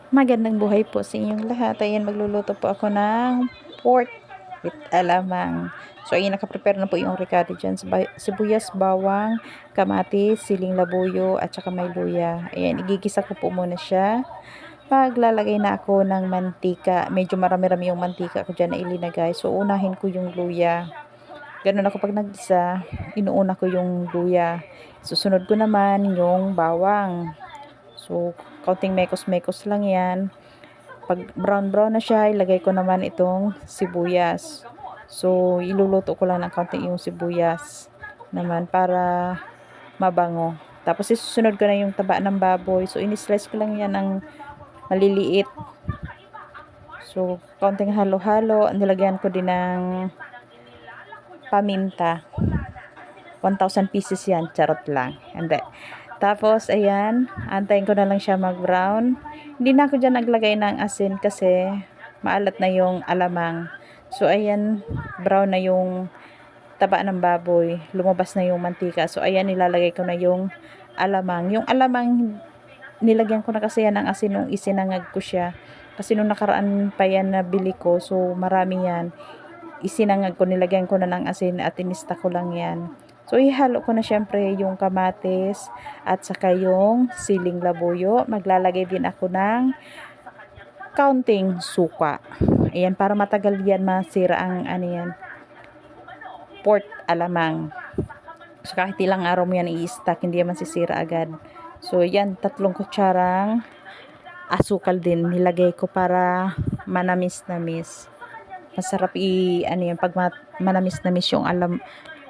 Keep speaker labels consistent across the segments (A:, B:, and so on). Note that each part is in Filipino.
A: Magandang buhay po sa inyong lahat. Ayan, magluluto po ako ng pork with alamang. So, ayan, nakaprepare na po yung ricotta dyan. Sibuyas, bawang, kamatis, siling labuyo, at saka may luya. Ayan, igigisa ko po muna siya. Paglalagay na ako ng mantika. Medyo marami-rami yung mantika ko dyan na ilinagay. So, unahin ko yung luya. Ganun ako pag nagisa, inuuna ko yung luya. Susunod ko naman yung bawang. So, kaunting mekos-mekos lang yan. Pag brown-brown na siya, ilagay ko naman itong sibuyas. So, iluluto ko lang ng kaunti yung sibuyas naman para mabango. Tapos, isusunod ko na yung taba ng baboy. So, in-slice ko lang yan ng maliliit. So, kaunting halo-halo. Nilagyan ko din ng paminta. 1,000 pieces yan. Charot lang. Hindi. Tapos, ayan, antayin ko na lang siya mag-brown. Hindi na ako dyan naglagay ng asin kasi maalat na yung alamang. So, ayan, brown na yung taba ng baboy. Lumabas na yung mantika. So, ayan, nilalagay ko na yung alamang. Yung alamang, nilagyan ko na kasi yan ng asin nung isinangag ko siya. Kasi nung nakaraan pa yan na bili ko, so marami yan. Isinangag ko, nilagyan ko na ng asin at inista ko lang yan. So, ihalo ko na syempre yung kamatis at saka yung siling labuyo. Maglalagay din ako ng kaunting suka. Ayan, para matagal yan masira ang pork alamang. So, kahit ilang araw mo yan i-stack, hindi yan masisira agad. So, yan, 3 kutsarang asukal din nilagay ko para manamis-namis. Masarap pag manamis-namis yung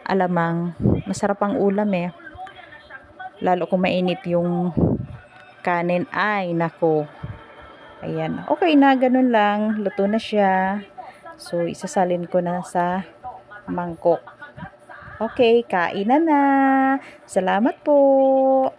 A: alamang, masarap ang ulam lalo kung mainit yung kanin. Ay nako, ayan, okay na, ganun lang, luto na siya. So, isasalin ko na sa mangkok. Okay, kainan na. Salamat po.